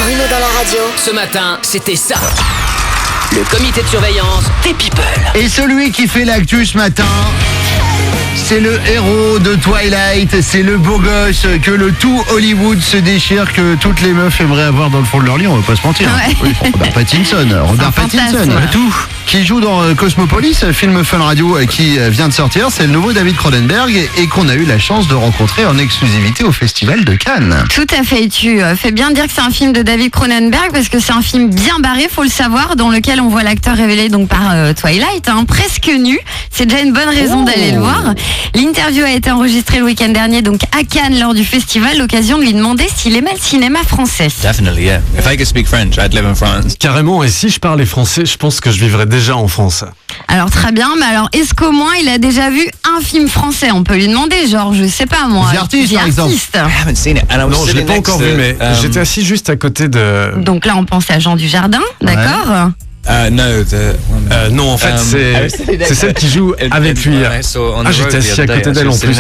Bruno dans la radio. Ce matin, c'était ça. Le comité de surveillance des People. Et celui qui fait l'actu ce matin, c'est le héros de Twilight, c'est le beau gosse que le tout Hollywood se déchire, que toutes les meufs aimeraient avoir dans le fond de leur lit, on va pas se mentir. Ouais. Oui, Robert Pattinson, Tout. qui joue dans Cosmopolis, film Fun Radio qui vient de sortir. C'est le nouveau David Cronenberg et qu'on a eu la chance de rencontrer en exclusivité au Festival de Cannes. Tout à fait, tu fais bien dire que c'est un film de David Cronenberg parce que c'est un film bien barré, faut le savoir, dans lequel on voit l'acteur révélé donc par Twilight, presque nu. C'est déjà une bonne raison d'aller le voir. L'interview a été enregistrée le week-end dernier donc à Cannes lors du festival, l'occasion de lui demander s'il aimait le cinéma français. Definitely, yeah. If I could speak French, I'd live in France. Carrément, et si je parlais français, je pense que je vivrais déjà en France. Alors très bien, mais alors est-ce qu'au moins il a déjà vu un film français? On peut lui demander, genre je sais pas moi. The Artist, par exemple. I haven't seen it, and I was Non, je l'ai sitting pas next encore to, vu, mais j'étais assis juste à côté de... Donc là on pense à Jean Dujardin, d'accord? non, en fait, c'est celle qui joue avec lui. J'étais assis à côté d'elle en plus.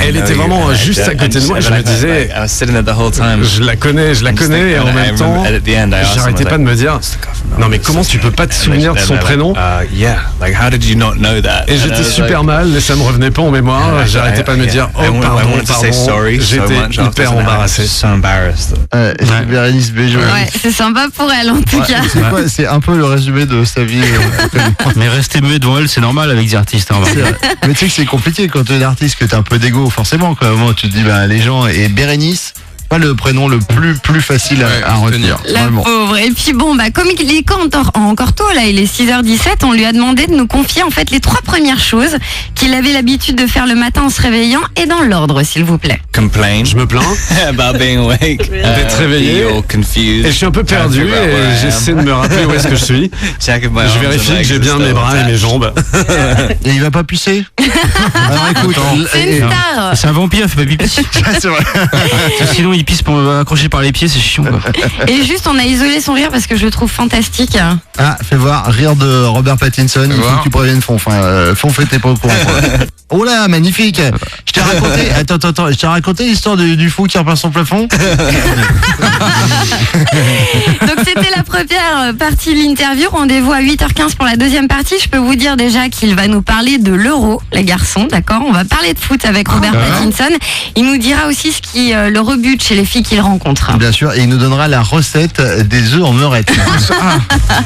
Elle était vraiment juste à côté de moi. Je me disais, je la connais, et en même temps, j'arrêtais pas de me dire, non mais comment tu peux pas te souvenir de son prénom? Et j'étais super mal, et ça me revenait pas en mémoire. J'arrêtais pas de me dire, oh pardon. J'étais hyper embarrassé. Bérénice Bejo. Ouais, c'est sympa pour elle en tout cas. C'est quoi, c'est un peu le résumé de sa vie. Mais rester muet devant elle, c'est normal avec des artistes. Mais tu sais que c'est compliqué quand tu es un artiste, que tu as un peu d'ego, forcément. Moi, tu te dis, les gens. Et Bérénice, pas le prénom le plus facile à retenir. La Vraiment. pauvre. Et puis bon, comme il est encore tôt, là, il est 6h17, on lui a demandé de nous confier en fait les 3 premières choses qu'il avait l'habitude de faire le matin en se réveillant, et dans l'ordre, s'il vous plaît. Complain. Je me plains about being awake, d'être réveillé, confused, et je suis un peu perdu, et j'essaie de me rappeler où est-ce que je suis. Je vérifie que j'ai bien mes bras et mes jambes. Et il va pas pisser? Alors écoute, C'est une star. C'est un vampire, il fait pas pipi. c'est vrai. Sinon il pisse pour accrocher par les pieds, c'est chiant quoi. Et juste, on a isolé son rire parce que je le trouve fantastique. Ah, fais voir, rire de Robert Pattinson, il faut que tu préviennes Fon. Fon fait t'es pas au courant. Oh là, magnifique. Je t'ai raconté, attends, je t'ai raconté l'histoire du fou qui repart son plafond. Donc c'était la première partie de l'interview. Rendez-vous à 8h15 pour la deuxième partie. Je peux vous dire déjà qu'il va nous parler de l'Euro, les garçons, d'accord? On va parler de foot avec Robert Pattinson. Il nous dira aussi ce qui le rebute chez les filles qu'il rencontre. Bien sûr, et il nous donnera la recette des œufs en meurette.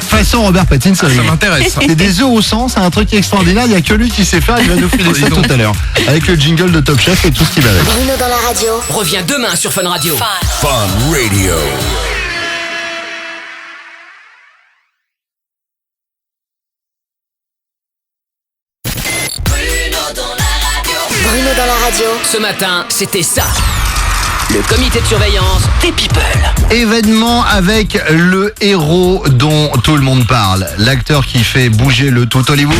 Façon Robert Pattinson. Ça m'intéresse. C'est des œufs au sang, c'est un truc extraordinaire. Il n'y a que lui qui sait faire. Il va nous filer ça tout à l'heure. Avec le jingle de Top Chef et tout ce qui va avec. Bruno dans la radio. Reviens demain sur Fun Radio. Fun Radio. Bruno dans la radio. Ce matin, c'était ça. Le comité de surveillance des People. Événement avec le héros dont tout le monde parle. L'acteur qui fait bouger le tout Hollywood.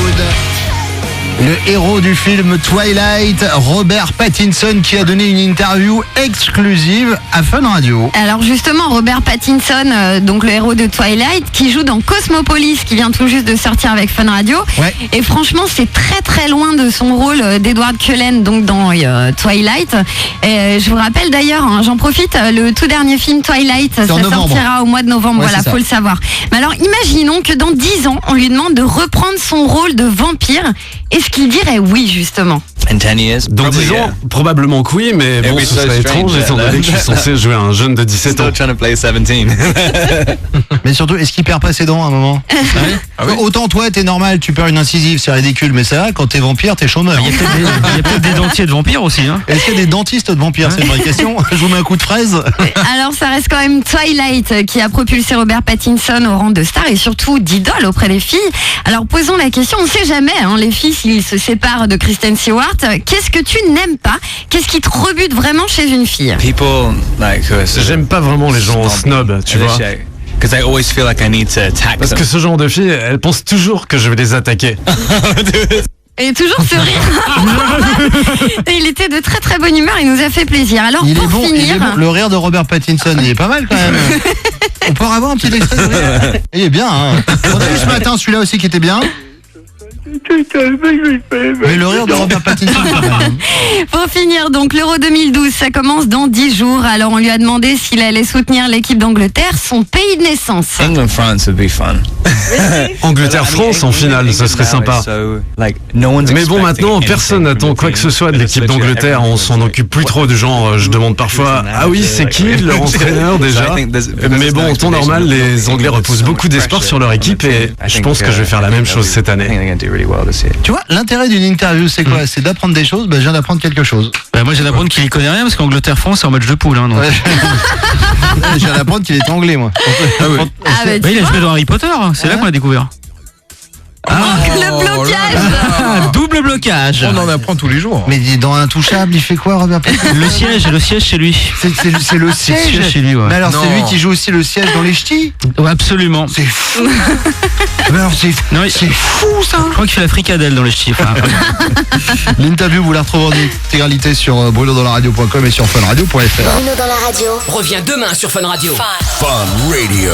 Le héros du film Twilight, Robert Pattinson, qui a donné une interview exclusive à Fun Radio. Alors justement, Robert Pattinson, donc le héros de Twilight, qui joue dans Cosmopolis, qui vient tout juste de sortir avec Fun Radio. Ouais. Et franchement, c'est très très loin de son rôle d'Edward Cullen, donc dans Twilight. Et je vous rappelle d'ailleurs, j'en profite, le tout dernier film Twilight, ça sortira au mois de novembre, Ouais, voilà, faut le savoir. Mais alors imaginons que dans 10 ans, on lui demande de reprendre son rôle de vampire. Est-ce qu'il dirait oui, justement? In 10 years, Dans probably, 10 ans, probablement que oui, mais bon, be ce so serait étrange strange, étant donné que je suis censé jouer un jeune de 17 ans. Still trying to play 17. Mais surtout, est-ce qu'il perd pas ses dents à un moment? Autant toi, t'es normal, tu perds une incisive, c'est ridicule, mais ça, quand t'es vampire, t'es chômeur. Il y a peut-être des dentiers de vampires aussi. Est-ce qu'il y a des dentistes de vampires? C'est une vraie question. Je vous mets un coup de fraise. Alors ça reste quand même Twilight qui a propulsé Robert Pattinson au rang de star et surtout d'idole auprès des filles. Alors posons la question, on ne sait jamais, les filles s'ils se séparent de Kristen Stewart, qu'est-ce que tu n'aimes pas? Qu'est-ce qui te rebute vraiment chez une fille? People like who are sort of J'aime pas vraiment les gens snobs, tu vois. Because I always feel like I need to attack Parce them. que ce genre de filles, elles pensent toujours que je vais les attaquer. Et toujours ce rire. Et il était de très très bonne humeur, il nous a fait plaisir. Alors Il est pour bon, finir... il est bon. Le rire de Robert Pattinson, il est pas mal quand même. On peut avoir un petit extrait de rire. Il est bien. On a vu ce matin celui-là aussi qui était bien. Mais le rire de Robert Pattinson. Pour finir, donc l'Euro 2012, ça commence dans 10 jours. Alors on lui a demandé s'il allait soutenir l'équipe d'Angleterre, son pays de naissance. England France would be fun. Angleterre-France en finale, ça serait sympa. Mais bon, maintenant, personne n'attend quoi que ce soit de l'équipe d'Angleterre. On s'en occupe plus trop du genre. Je demande parfois, ah oui, c'est qui leur entraîneur déjà? Mais bon, en temps normal, les Anglais reposent beaucoup d'espoir sur leur équipe et je pense que je vais faire la même chose cette année. Tu vois, l'intérêt d'une interview, c'est quoi? C'est d'apprendre des choses. Bah, je viens d'apprendre quelque chose. Bah, moi, je viens d'apprendre qu'il y connaît rien parce qu'Angleterre-France, c'est en match de poule. Hein, donc. Ouais. Je viens d'apprendre qu'il est anglais, moi. Ah, bah, Bah, il a joué dans Harry Potter, c'est là qu'on l'a découvert. Le blocage. Double blocage. On en apprend tous les jours. Mais dans Intouchable, il fait quoi, Robert Pattinson? Le siège chez lui. C'est le siège chez lui, ouais. Mais alors, c'est lui qui joue aussi le siège dans les ch'tis? Ouais, absolument. C'est fou. Mais alors, c'est fou, ça. Je crois qu'il fait la fricadelle dans les chiffres. L'interview, vous la retrouvez en intégralité sur brunodanslaradio.com et sur funradio.fr. Bruno dans la radio. Reviens demain sur Fun Radio. Fun Radio.